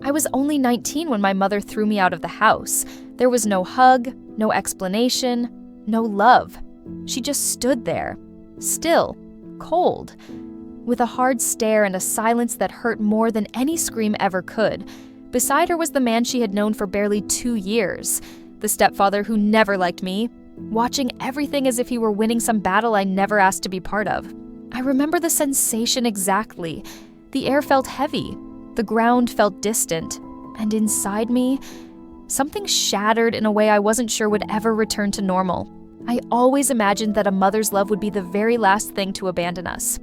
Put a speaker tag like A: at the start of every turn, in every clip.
A: I was only 19 when my mother threw me out of the house. There was no hug, no explanation, no love. She just stood there, still, cold, with a hard stare and a silence that hurt more than any scream ever could. Beside her was the man she had known for barely 2 years, the stepfather who never liked me, watching everything as if he were winning some battle I never asked to be part of. I remember the sensation exactly. The air felt heavy, the ground felt distant, and inside me, something shattered in a way I wasn't sure would ever return to normal. I always imagined that a mother's love would be the very last thing to abandon us.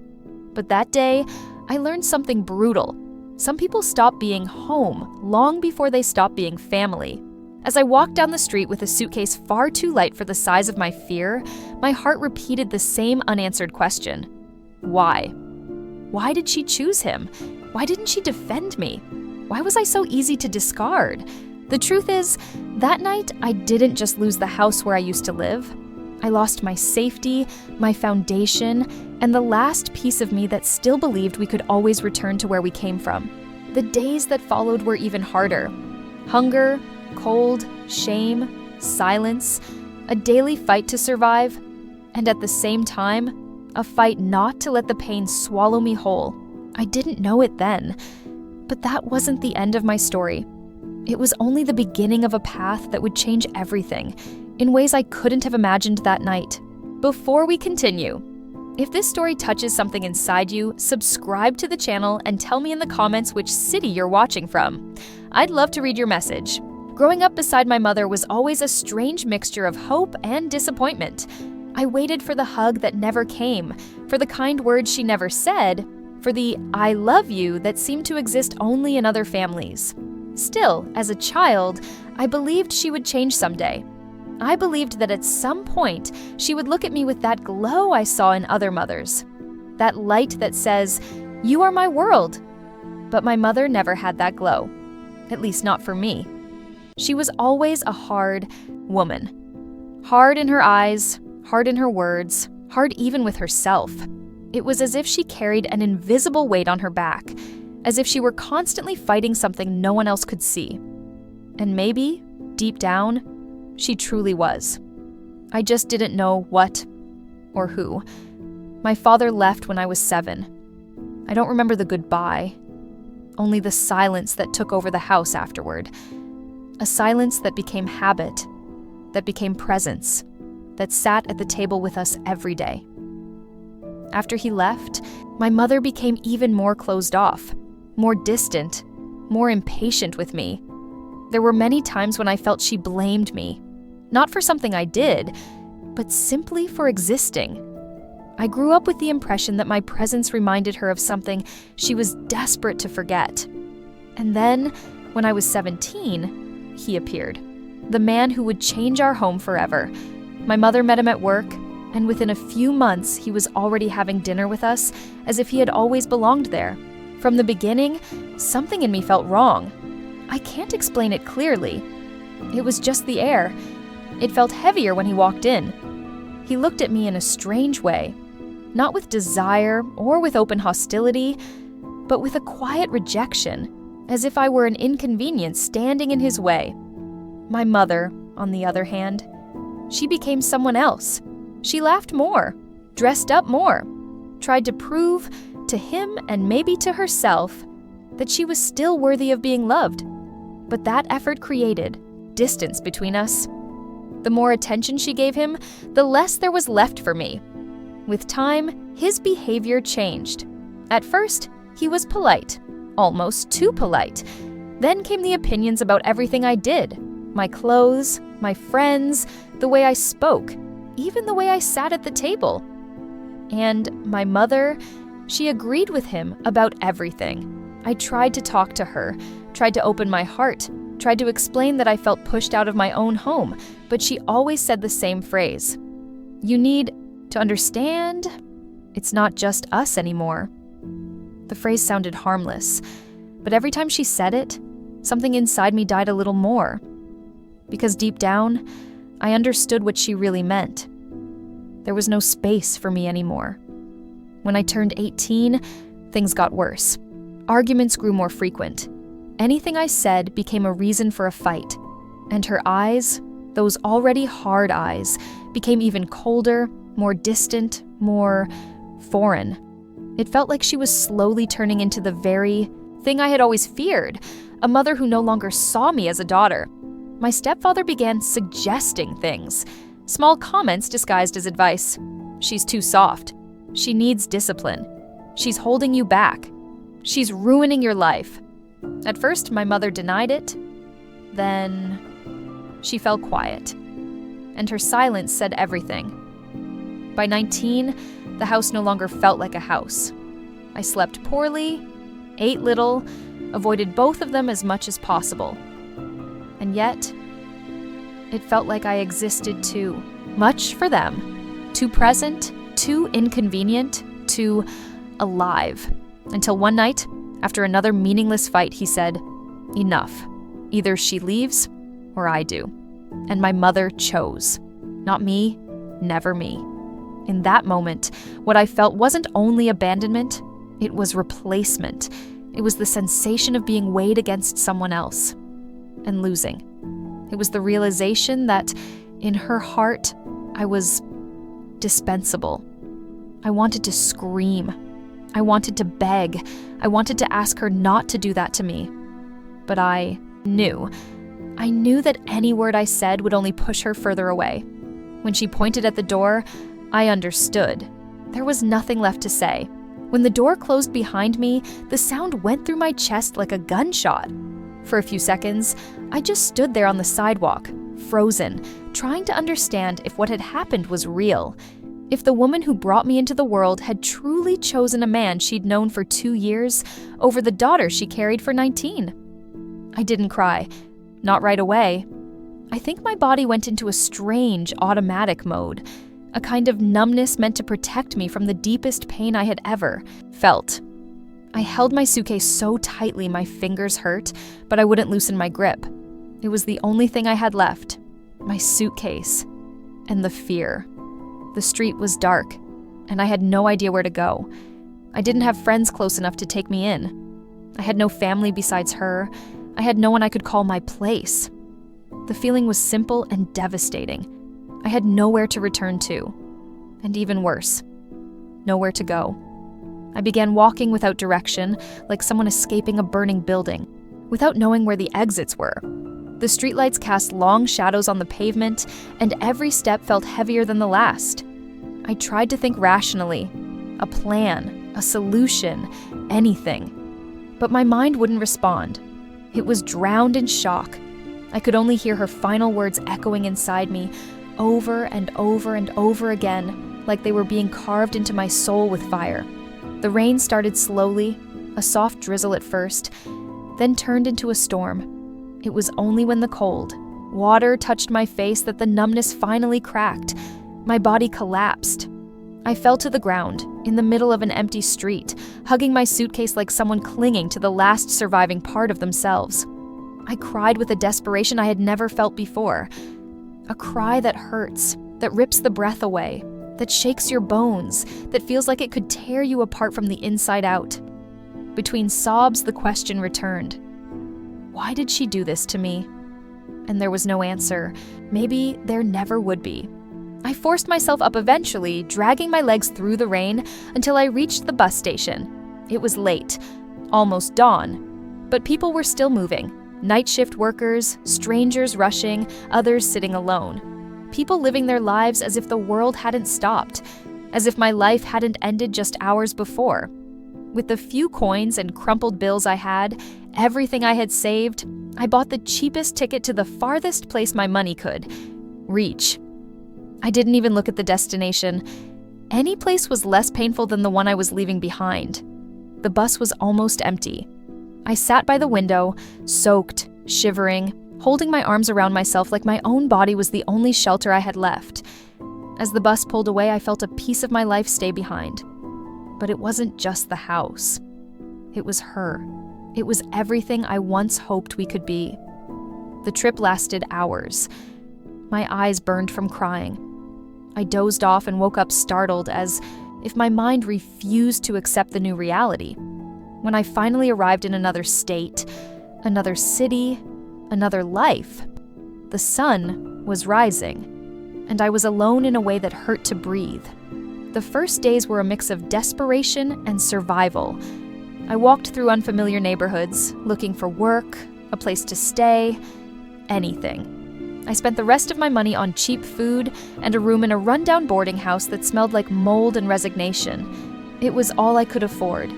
A: But that day, I learned something brutal. Some people stop being home long before they stop being family. As I walked down the street with a suitcase far too light for the size of my fear, my heart repeated the same unanswered question. Why? Why did she choose him? Why didn't she defend me? Why was I so easy to discard? The truth is, that night I didn't just lose the house where I used to live. I lost my safety, my foundation, and the last piece of me that still believed we could always return to where we came from. The days that followed were even harder. Hunger, cold, shame, silence, a daily fight to survive, and at the same time, a fight not to let the pain swallow me whole. I didn't know it then, but that wasn't the end of my story. It was only the beginning of a path that would change everything, in ways I couldn't have imagined that night. Before we continue, if this story touches something inside you, subscribe to the channel and tell me in the comments which city you're watching from. I'd love to read your message. Growing up beside my mother was always a strange mixture of hope and disappointment. I waited for the hug that never came, for the kind words she never said, for the "I love you" that seemed to exist only in other families. Still, as a child, I believed she would change someday. I believed that at some point, she would look at me with that glow I saw in other mothers. That light that says, "You are my world." But my mother never had that glow. At least not for me. She was always a hard woman. Hard in her eyes, hard in her words, hard even with herself. It was as if she carried an invisible weight on her back, as if she were constantly fighting something no one else could see. And maybe, deep down, she truly was. I just didn't know what or who. My father left when I was 7. I don't remember the goodbye, only the silence that took over the house afterward. A silence that became habit, that became presence, that sat at the table with us every day. After he left, my mother became even more closed off, more distant, more impatient with me. There were many times when I felt she blamed me, not for something I did, but simply for existing. I grew up with the impression that my presence reminded her of something she was desperate to forget. And then, when I was 17, he appeared, the man who would change our home forever. My mother met him at work, and within a few months, he was already having dinner with us as if he had always belonged there. From the beginning, something in me felt wrong. I can't explain it clearly. It was just the air. It felt heavier when he walked in. He looked at me in a strange way, not with desire or with open hostility, but with a quiet rejection, as if I were an inconvenience standing in his way. My mother, on the other hand, she became someone else. She laughed more, dressed up more, tried to prove to him and maybe to herself that she was still worthy of being loved. But that effort created distance between us. The more attention she gave him, the less there was left for me. With time, his behavior changed. At first, he was polite, almost too polite. Then came the opinions about everything I did, my clothes, my friends, the way I spoke, even the way I sat at the table. And my mother, she agreed with him about everything. I tried to talk to her, tried to open my heart, tried to explain that I felt pushed out of my own home, but she always said the same phrase. "You need to understand, it's not just us anymore." The phrase sounded harmless, but every time she said it, something inside me died a little more. Because deep down, I understood what she really meant. There was no space for me anymore. When I turned 18, things got worse. Arguments grew more frequent. Anything I said became a reason for a fight, and her eyes, those already hard eyes, became even colder, more distant, more foreign. It felt like she was slowly turning into the very thing I had always feared, a mother who no longer saw me as a daughter. My stepfather began suggesting things, small comments disguised as advice. She's too soft. She needs discipline. She's holding you back. She's ruining your life. At first, my mother denied it. Then she fell quiet, and her silence said everything. By 19, the house no longer felt like a house. I slept poorly, ate little, avoided both of them as much as possible. And yet, it felt like I existed too much for them, too present, too inconvenient, too alive. Until one night, after another meaningless fight, he said, "Enough. Either she leaves or I do." And my mother chose. Not me, never me. In that moment, what I felt wasn't only abandonment, it was replacement. It was the sensation of being weighed against someone else and losing. It was the realization that in her heart, I was dispensable. I wanted to scream. I wanted to beg. I wanted to ask her not to do that to me. But I knew that any word I said would only push her further away. When she pointed at the door, I understood. There was nothing left to say. When the door closed behind me, the sound went through my chest like a gunshot. For a few seconds, I just stood there on the sidewalk, frozen, trying to understand if what had happened was real. If the woman who brought me into the world had truly chosen a man she'd known for 2 years over the daughter she carried for 19. I didn't cry. Not right away. I think my body went into a strange automatic mode, a kind of numbness meant to protect me from the deepest pain I had ever felt. I held my suitcase so tightly my fingers hurt, but I wouldn't loosen my grip. It was the only thing I had left, my suitcase, and the fear. The street was dark, and I had no idea where to go. I didn't have friends close enough to take me in. I had no family besides her. I had no one I could call my place. The feeling was simple and devastating. I had nowhere to return to. And even worse, nowhere to go. I began walking without direction, like someone escaping a burning building, without knowing where the exits were. The streetlights cast long shadows on the pavement, and every step felt heavier than the last. I tried to think rationally, a plan, a solution, anything. But my mind wouldn't respond. It was drowned in shock. I could only hear her final words echoing inside me, over and over and over again, like they were being carved into my soul with fire. The rain started slowly, a soft drizzle at first, then turned into a storm. It was only when the cold water touched my face that the numbness finally cracked. My body collapsed. I fell to the ground, in the middle of an empty street, hugging my suitcase like someone clinging to the last surviving part of themselves. I cried with a desperation I had never felt before. A cry that hurts, that rips the breath away, that shakes your bones, that feels like it could tear you apart from the inside out. Between sobs, the question returned. Why did she do this to me? And there was no answer. Maybe there never would be. I forced myself up eventually, dragging my legs through the rain until I reached the bus station. It was late, almost dawn, but people were still moving. Night shift workers, strangers rushing, others sitting alone. People living their lives as if the world hadn't stopped, as if my life hadn't ended just hours before. With the few coins and crumpled bills I had, everything I had saved, I bought the cheapest ticket to the farthest place my money could reach. I didn't even look at the destination. Any place was less painful than the one I was leaving behind. The bus was almost empty. I sat by the window, soaked, shivering, holding my arms around myself like my own body was the only shelter I had left. As the bus pulled away, I felt a piece of my life stay behind. But it wasn't just the house. It was her. It was everything I once hoped we could be. The trip lasted hours. My eyes burned from crying. I dozed off and woke up startled, as if my mind refused to accept the new reality. When I finally arrived in another state, another city, another life. The sun was rising, and I was alone in a way that hurt to breathe. The first days were a mix of desperation and survival. I walked through unfamiliar neighborhoods, looking for work, a place to stay, anything. I spent the rest of my money on cheap food and a room in a rundown boarding house that smelled like mold and resignation. It was all I could afford.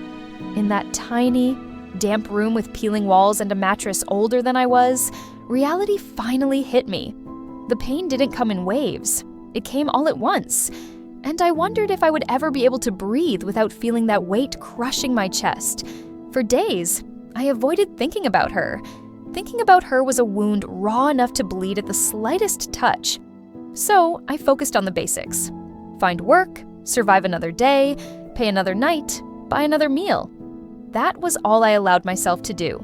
A: In that tiny, damp room with peeling walls and a mattress older than I was, reality finally hit me. The pain didn't come in waves. It came all at once. And I wondered if I would ever be able to breathe without feeling that weight crushing my chest. For days, I avoided thinking about her. Thinking about her was a wound raw enough to bleed at the slightest touch. So I focused on the basics. Find work, survive another day, pay another night, buy another meal. That was all I allowed myself to do.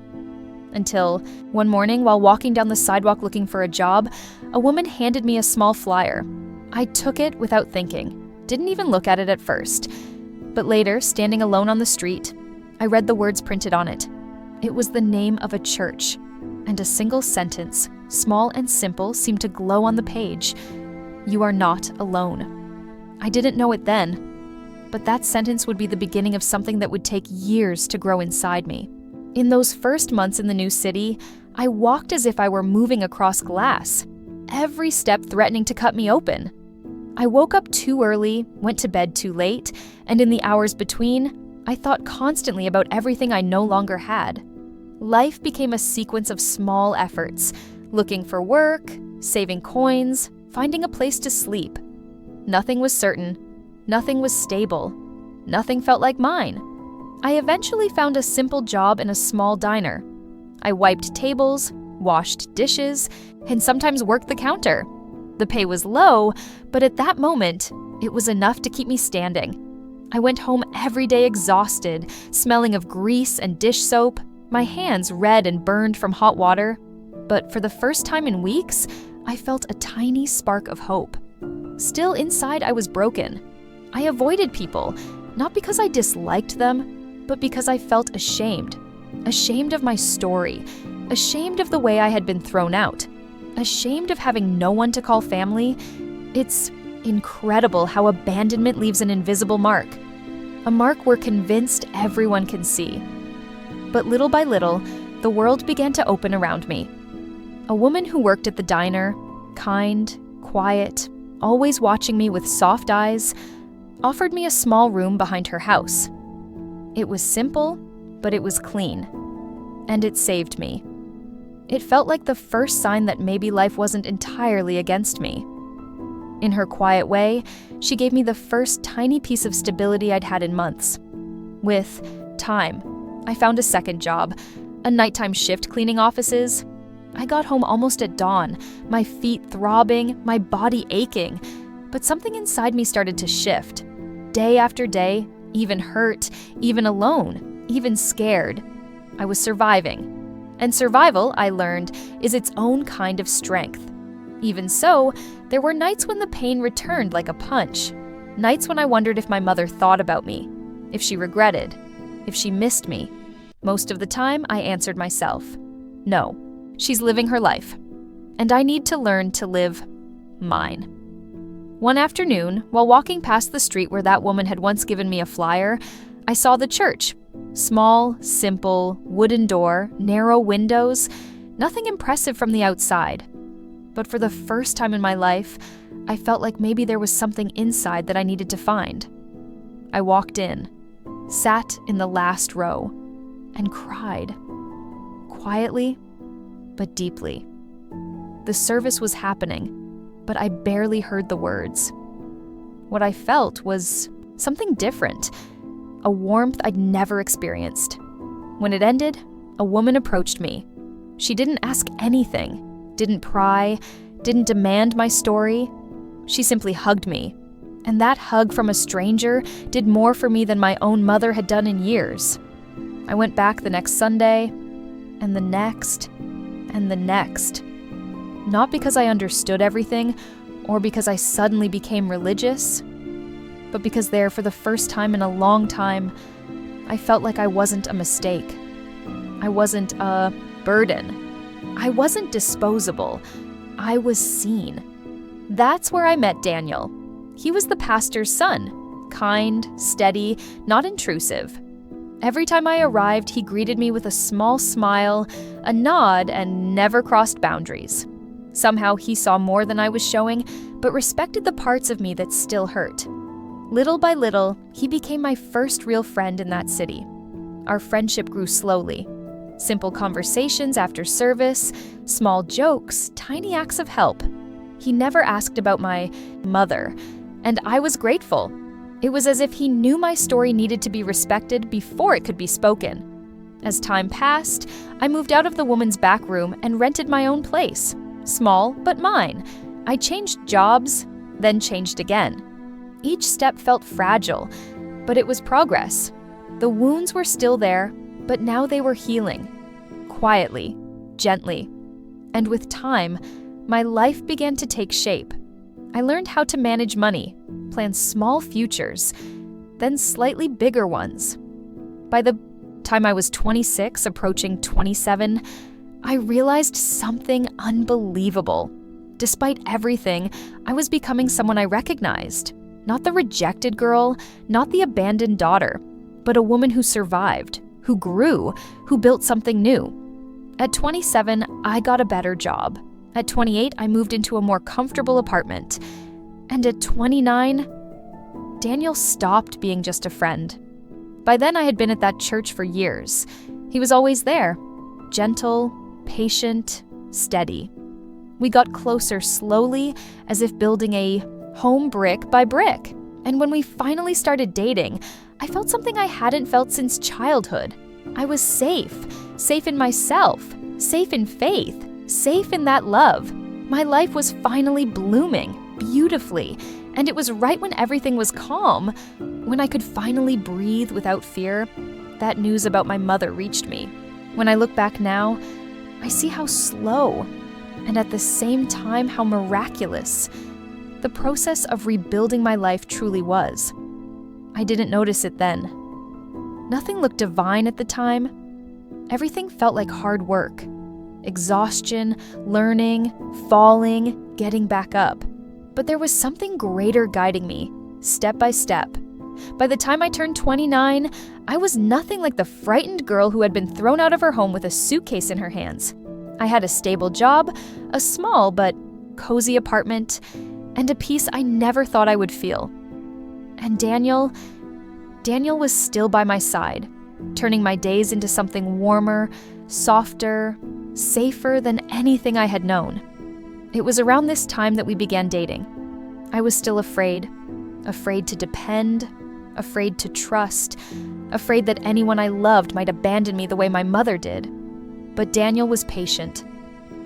A: Until one morning, while walking down the sidewalk looking for a job, a woman handed me a small flyer. I took it without thinking. Didn't even look at it at first. But later, standing alone on the street, I read the words printed on it. It was the name of a church, and a single sentence, small and simple, seemed to glow on the page. You are not alone. I didn't know it then, but that sentence would be the beginning of something that would take years to grow inside me. In those first months in the new city, I walked as if I were moving across glass, every step threatening to cut me open. I woke up too early, went to bed too late, and in the hours between, I thought constantly about everything I no longer had. Life became a sequence of small efforts, looking for work, saving coins, finding a place to sleep. Nothing was certain, nothing was stable, nothing felt like mine. I eventually found a simple job in a small diner. I wiped tables, washed dishes, and sometimes worked the counter. The pay was low, but at that moment, it was enough to keep me standing. I went home every day exhausted, smelling of grease and dish soap, my hands red and burned from hot water. But for the first time in weeks, I felt a tiny spark of hope. Still inside, I was broken. I avoided people, not because I disliked them, but because I felt ashamed. Ashamed of my story, ashamed of the way I had been thrown out. Ashamed of having no one to call family. It's incredible how abandonment leaves an invisible mark. A mark we're convinced everyone can see. But little by little, the world began to open around me. A woman who worked at the diner, kind, quiet, always watching me with soft eyes, offered me a small room behind her house. It was simple, but it was clean. And it saved me. It felt like the first sign that maybe life wasn't entirely against me. In her quiet way, she gave me the first tiny piece of stability I'd had in months. With time, I found a second job, a nighttime shift cleaning offices. I got home almost at dawn, my feet throbbing, my body aching. But something inside me started to shift. Day after day, even hurt, even alone, even scared. I was surviving. And survival, I learned, is its own kind of strength. Even so, there were nights when the pain returned like a punch. Nights when I wondered if my mother thought about me, if she regretted, if she missed me. Most of the time, I answered myself, no, she's living her life. And I need to learn to live mine. One afternoon, while walking past the street where that woman had once given me a flyer, I saw the church. Small, simple, wooden door, narrow windows, nothing impressive from the outside. But for the first time in my life, I felt like maybe there was something inside that I needed to find. I walked in, sat in the last row, and cried. Quietly, but deeply. The service was happening, but I barely heard the words. What I felt was something different. A warmth I'd never experienced. When it ended, a woman approached me. She didn't ask anything, didn't pry, didn't demand my story. She simply hugged me. And that hug from a stranger did more for me than my own mother had done in years. I went back the next Sunday, and the next, and the next. Not because I understood everything, or because I suddenly became religious, but because there, for the first time in a long time, I felt like I wasn't a mistake. I wasn't a burden. I wasn't disposable. I was seen. That's where I met Daniel. He was the pastor's son, kind, steady, not intrusive. Every time I arrived, he greeted me with a small smile, a nod, and never crossed boundaries. Somehow he saw more than I was showing, but respected the parts of me that still hurt. Little by little, he became my first real friend in that city. Our friendship grew slowly. Simple conversations after service, small jokes, tiny acts of help. He never asked about my mother, and I was grateful. It was as if he knew my story needed to be respected before it could be spoken. As time passed, I moved out of the woman's back room and rented my own place. Small, but mine. I changed jobs, then changed again. Each step felt fragile, but it was progress. The wounds were still there, but now they were healing. Quietly, gently. And with time, my life began to take shape. I learned how to manage money, plan small futures, then slightly bigger ones. By the time I was 26, approaching 27, I realized something unbelievable. Despite everything, I was becoming someone I recognized. Not the rejected girl, not the abandoned daughter, but a woman who survived, who grew, who built something new. At 27, I got a better job. At 28, I moved into a more comfortable apartment. And at 29, Daniel stopped being just a friend. By then, I had been at that church for years. He was always there, gentle, patient, steady. We got closer slowly, as if building a home brick by brick. And when we finally started dating, I felt something I hadn't felt since childhood. I was safe in myself, safe in faith, safe in that love. My life was finally blooming, beautifully, and it was right when everything was calm, when I could finally breathe without fear, that news about my mother reached me. When I look back now, I see how slow, and at the same time how miraculous, the process of rebuilding my life truly was. I didn't notice it then. Nothing looked divine at the time. Everything felt like hard work. Exhaustion, learning, falling, getting back up. But there was something greater guiding me, step by step. By the time I turned 29, I was nothing like the frightened girl who had been thrown out of her home with a suitcase in her hands. I had a stable job, a small but cozy apartment, and a peace I never thought I would feel. And Daniel was still by my side, turning my days into something warmer, softer, safer than anything I had known. It was around this time that we began dating. I was still afraid to depend, afraid to trust, afraid that anyone I loved might abandon me the way my mother did. But Daniel was patient,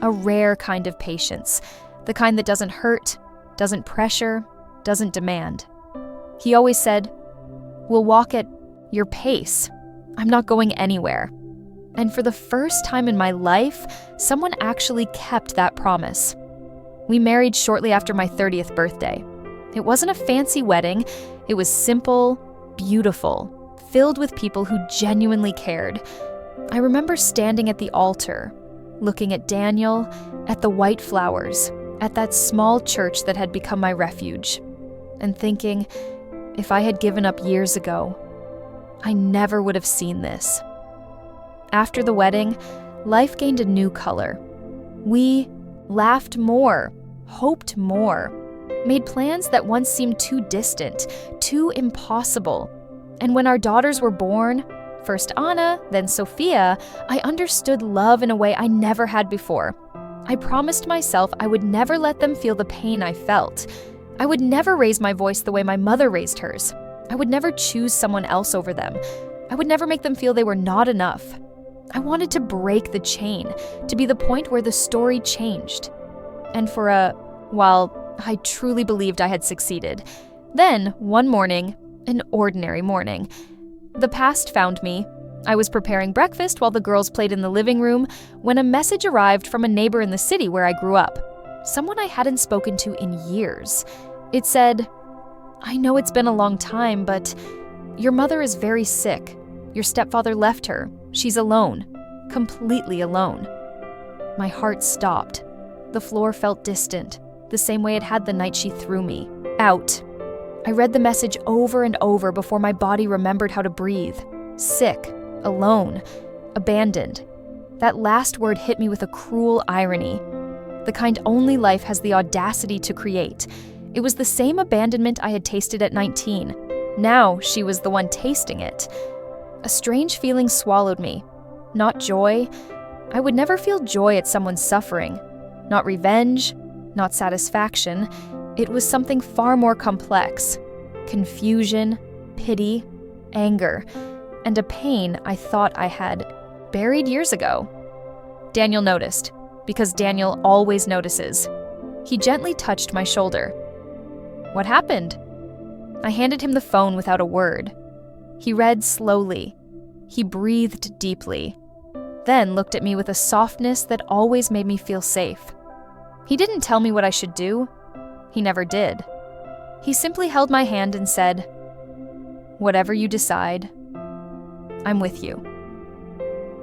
A: a rare kind of patience, the kind that doesn't hurt, doesn't pressure, doesn't demand. He always said, "We'll walk at your pace. I'm not going anywhere." And for the first time in my life, someone actually kept that promise. We married shortly after my 30th birthday. It wasn't a fancy wedding. It was simple, beautiful, filled with people who genuinely cared. I remember standing at the altar, looking at Daniel, at the white flowers, at that small church that had become my refuge, and thinking, if I had given up years ago, I never would have seen this. After the wedding, life gained a new color. We laughed more, hoped more, made plans that once seemed too distant, too impossible. And when our daughters were born, first Anna, then Sophia, I understood love in a way I never had before. I promised myself I would never let them feel the pain I felt. I would never raise my voice the way my mother raised hers. I would never choose someone else over them. I would never make them feel they were not enough. I wanted to break the chain, to be the point where the story changed. And for a while, I truly believed I had succeeded. Then, one morning, an ordinary morning, the past found me. I was preparing breakfast while the girls played in the living room when a message arrived from a neighbor in the city where I grew up, someone I hadn't spoken to in years. It said, "I know it's been a long time, but your mother is very sick. Your stepfather left her. She's alone, completely alone. My heart stopped. The floor felt distant, the same way it had the night she threw me out. I read the message over and over before my body remembered how to breathe. Sick, alone, abandoned. That last word hit me with a cruel irony, the kind only life has the audacity to create. It was the same abandonment I had tasted at 19. Now she was the one tasting it. A strange feeling swallowed me. Not joy. I would never feel joy at someone's suffering. Not revenge, not satisfaction. It was something far more complex. Confusion, pity, anger, and a pain I thought I had buried years ago. Daniel noticed, because Daniel always notices. He gently touched my shoulder. What happened? I handed him the phone without a word. He read slowly. He breathed deeply, then looked at me with a softness that always made me feel safe. He didn't tell me what I should do. He never did. He simply held my hand and said, "Whatever you decide, I'm with you."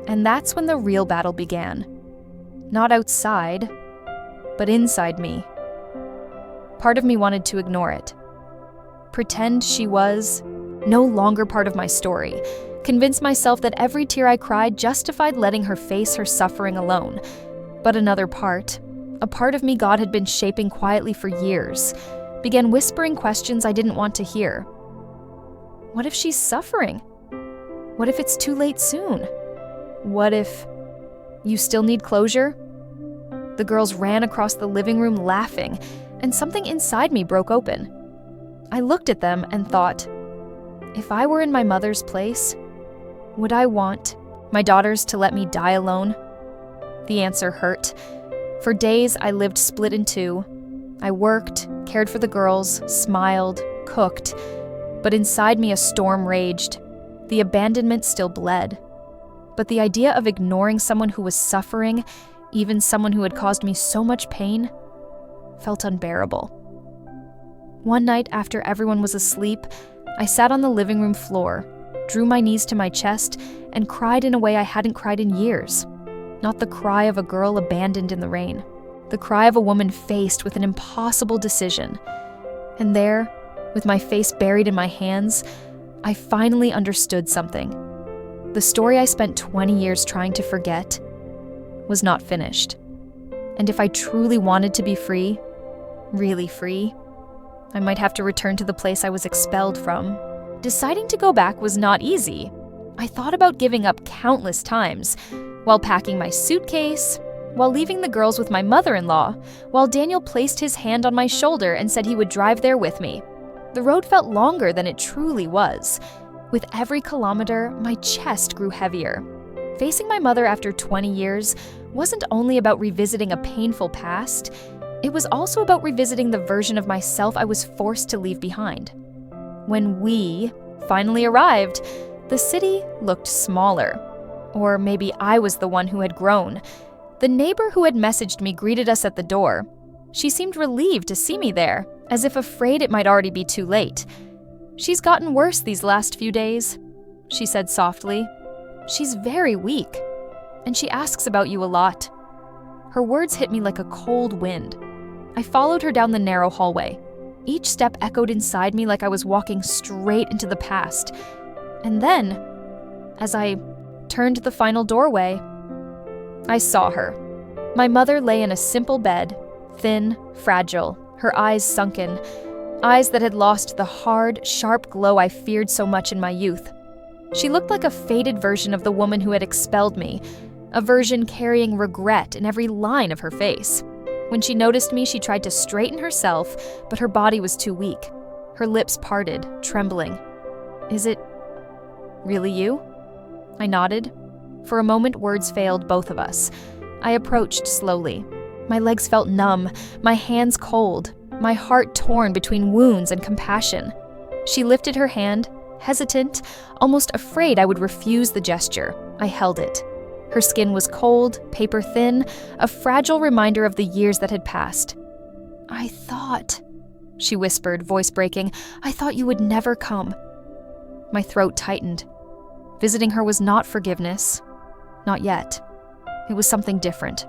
A: And that's when the real battle began. Not outside, but inside me. Part of me wanted to ignore it. Pretend she was no longer part of my story. Convince myself that every tear I cried justified letting her face her suffering alone. But another part, a part of me God had been shaping quietly for years, began whispering questions I didn't want to hear. What if she's suffering? What if it's too late soon? What if you still need closure? The girls ran across the living room laughing, and something inside me broke open. I looked at them and thought, if I were in my mother's place, would I want my daughters to let me die alone? The answer hurt. For days, I lived split in two. I worked, cared for the girls, smiled, cooked, but inside me a storm raged. The abandonment still bled. But the idea of ignoring someone who was suffering, even someone who had caused me so much pain, felt unbearable. One night after everyone was asleep, I sat on the living room floor, drew my knees to my chest, and cried in a way I hadn't cried in years. Not the cry of a girl abandoned in the rain, the cry of a woman faced with an impossible decision. And there, with my face buried in my hands, I finally understood something. The story I spent 20 years trying to forget was not finished. And if I truly wanted to be free, really free, I might have to return to the place I was expelled from. Deciding to go back was not easy. I thought about giving up countless times, while packing my suitcase, while leaving the girls with my mother-in-law, while Daniel placed his hand on my shoulder and said he would drive there with me. The road felt longer than it truly was. With every kilometer, my chest grew heavier. Facing my mother after 20 years wasn't only about revisiting a painful past, it was also about revisiting the version of myself I was forced to leave behind. When we finally arrived, the city looked smaller. Or maybe I was the one who had grown. The neighbor who had messaged me greeted us at the door. She seemed relieved to see me there, as if afraid it might already be too late. "She's gotten worse these last few days," she said softly. "She's very weak, and she asks about you a lot." Her words hit me like a cold wind. I followed her down the narrow hallway. Each step echoed inside me like I was walking straight into the past. And then, as I turned the final doorway, I saw her. My mother lay in a simple bed, thin, fragile, her eyes sunken, eyes that had lost the hard, sharp glow I feared so much in my youth. She looked like a faded version of the woman who had expelled me, a version carrying regret in every line of her face. When she noticed me, she tried to straighten herself, but her body was too weak. Her lips parted, trembling. "Is it really you?" I nodded. For a moment, words failed both of us. I approached slowly. My legs felt numb, my hands cold, my heart torn between wounds and compassion. She lifted her hand, hesitant, almost afraid I would refuse the gesture. I held it. Her skin was cold, paper thin, a fragile reminder of the years that had passed. "I thought," she whispered, voice breaking, "I thought you would never come." My throat tightened. Visiting her was not forgiveness. Not yet. It was something different.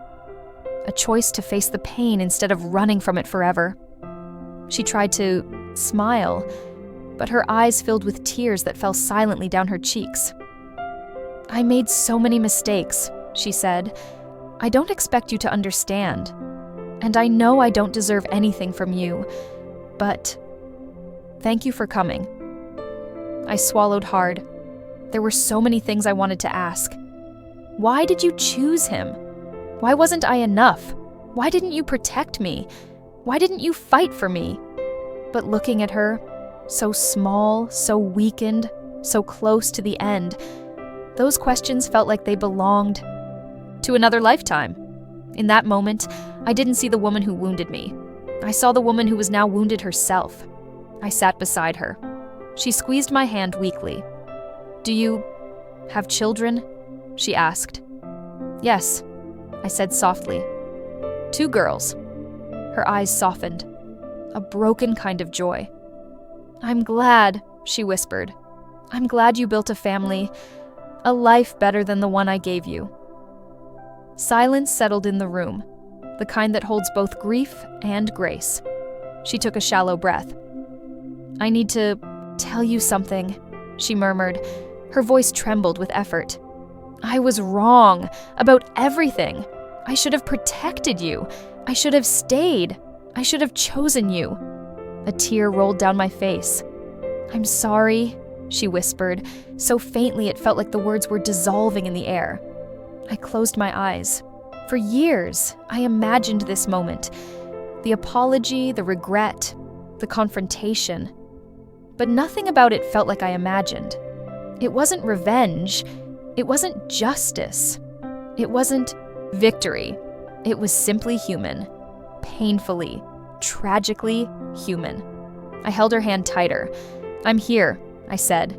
A: a choice to face the pain instead of running from it forever. She tried to smile, but her eyes filled with tears that fell silently down her cheeks. "I made so many mistakes," she said. "I don't expect you to understand. And I know I don't deserve anything from you, but thank you for coming." I swallowed hard. There were so many things I wanted to ask. Why did you choose him? Why wasn't I enough? Why didn't you protect me? Why didn't you fight for me? But looking at her, so small, so weakened, so close to the end, those questions felt like they belonged to another lifetime. In that moment, I didn't see the woman who wounded me. I saw the woman who was now wounded herself. I sat beside her. She squeezed my hand weakly. "Do you have children?" she asked. "Yes," I said softly. "2 girls." Her eyes softened. A broken kind of joy. "I'm glad," she whispered. "I'm glad you built a family, a life better than the one I gave you." Silence settled in the room, the kind that holds both grief and grace. She took a shallow breath. "I need to tell you something," she murmured. Her voice trembled with effort. "I was wrong about everything. I should have protected you. I should have stayed. I should have chosen you." A tear rolled down my face. "I'm sorry," she whispered, so faintly it felt like the words were dissolving in the air. I closed my eyes. For years, I imagined this moment. The apology, the regret, the confrontation. But nothing about it felt like I imagined. It wasn't revenge. It wasn't justice. It wasn't victory. It was simply human. Painfully, tragically human. I held her hand tighter. "I'm here," I said.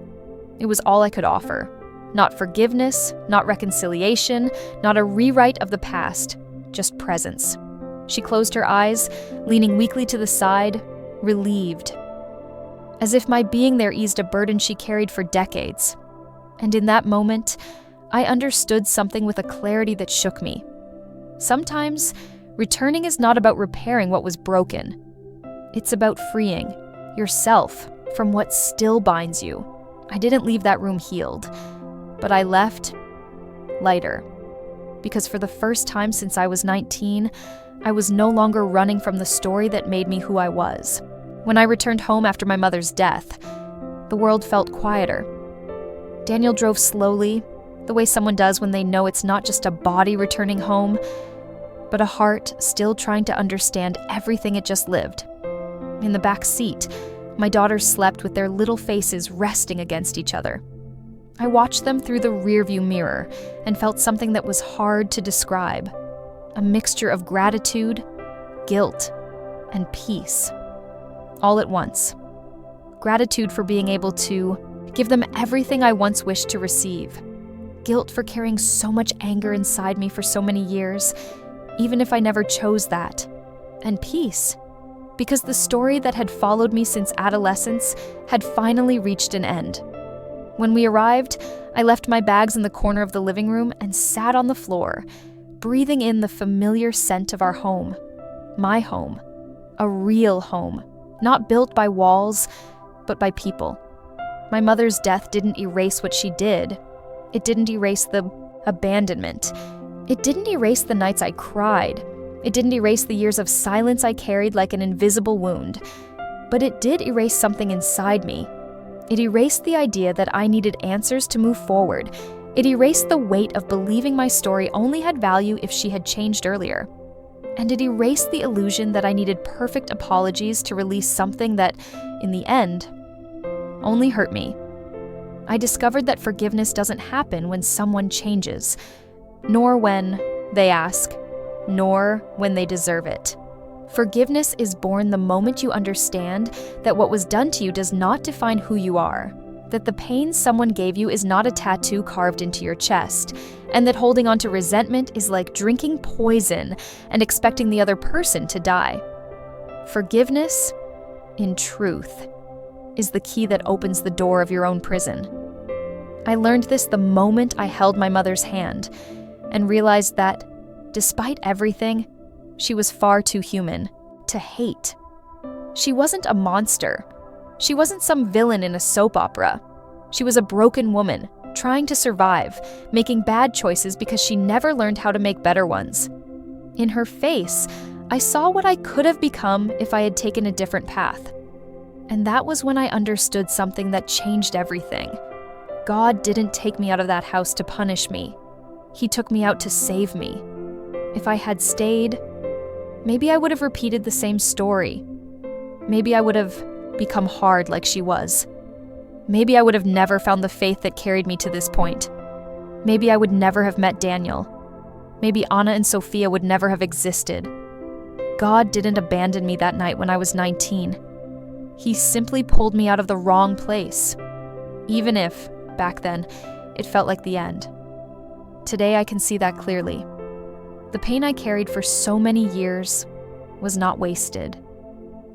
A: It was all I could offer. Not forgiveness, not reconciliation, not a rewrite of the past, just presence. She closed her eyes, leaning weakly to the side, relieved. As if my being there eased a burden she carried for decades. And in that moment, I understood something with a clarity that shook me. Sometimes, returning is not about repairing what was broken. It's about freeing yourself from what still binds you. I didn't leave that room healed, but I left lighter. Because for the first time since I was 19, I was no longer running from the story that made me who I was. When I returned home after my mother's death, the world felt quieter. Daniel drove slowly, the way someone does when they know it's not just a body returning home, but a heart still trying to understand everything it just lived. In the back seat, my daughters slept with their little faces resting against each other. I watched them through the rearview mirror and felt something that was hard to describe. A mixture of gratitude, guilt, and peace. All at once. Gratitude for being able to give them everything I once wished to receive. Guilt for carrying so much anger inside me for so many years, even if I never chose that. And peace, because the story that had followed me since adolescence had finally reached an end. When we arrived, I left my bags in the corner of the living room and sat on the floor, breathing in the familiar scent of our home. My home. A real home. Not built by walls, but by people. My mother's death didn't erase what she did. It didn't erase the abandonment. It didn't erase the nights I cried. It didn't erase the years of silence I carried like an invisible wound. But it did erase something inside me. It erased the idea that I needed answers to move forward. It erased the weight of believing my story only had value if she had changed earlier. And it erased the illusion that I needed perfect apologies to release something that, in the end, only hurt me. I discovered that forgiveness doesn't happen when someone changes, nor when they ask, nor when they deserve it. Forgiveness is born the moment you understand that what was done to you does not define who you are, that the pain someone gave you is not a tattoo carved into your chest, and that holding on to resentment is like drinking poison and expecting the other person to die. Forgiveness, in truth, is the key that opens the door of your own prison. I learned this the moment I held my mother's hand and realized that, despite everything, She was far too human to hate. She wasn't a monster. She wasn't some villain in a soap opera. She was a broken woman, trying to survive, making bad choices because she never learned how to make better ones. In her face, I saw what I could have become if I had taken a different path. And that was when I understood something that changed everything. God didn't take me out of that house to punish me. He took me out to save me. If I had stayed, maybe I would have repeated the same story. Maybe I would have become hard like she was. Maybe I would have never found the faith that carried me to this point. Maybe I would never have met Daniel. Maybe Anna and Sophia would never have existed. God didn't abandon me that night when I was 19. He simply pulled me out of the wrong place. Even if, back then, it felt like the end. Today I can see that clearly. The pain I carried for so many years was not wasted.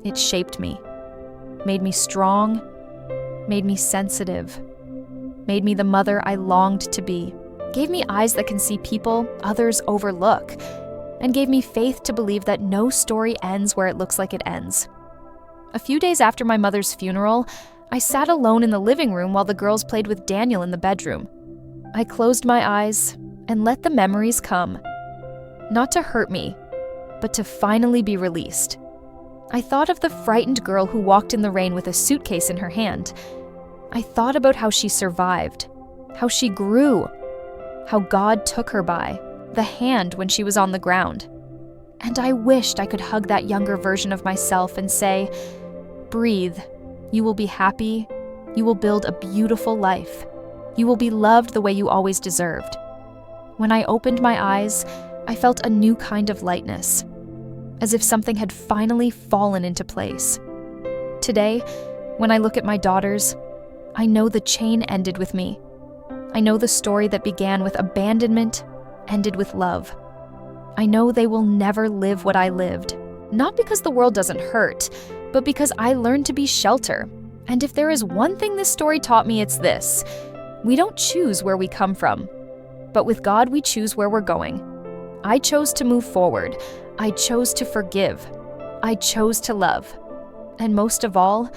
A: It shaped me, made me strong, made me sensitive, made me the mother I longed to be, gave me eyes that can see people others overlook, and gave me faith to believe that no story ends where it looks like it ends. A few days after my mother's funeral, I sat alone in the living room while the girls played with Daniel in the bedroom. I closed my eyes and let the memories come, not to hurt me, but to finally be released. I thought of the frightened girl who walked in the rain with a suitcase in her hand. I thought about how she survived, how she grew, how God took her by the hand when she was on the ground. And I wished I could hug that younger version of myself and say, "Breathe. You will be happy. You will build a beautiful life. You will be loved the way you always deserved." When I opened my eyes, I felt a new kind of lightness, as if something had finally fallen into place. Today, when I look at my daughters, I know the chain ended with me. I know the story that began with abandonment ended with love. I know they will never live what I lived, not because the world doesn't hurt, but because I learned to be shelter. And if there is one thing this story taught me, it's this: we don't choose where we come from, but with God we choose where we're going. I chose to move forward. I chose to forgive. I chose to love. And most of all,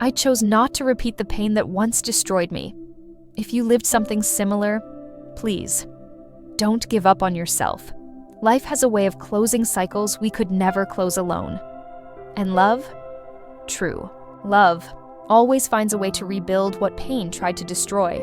A: I chose not to repeat the pain that once destroyed me. If you lived something similar, please, don't give up on yourself. Life has a way of closing cycles we could never close alone. And love? True. Love always finds a way to rebuild what pain tried to destroy.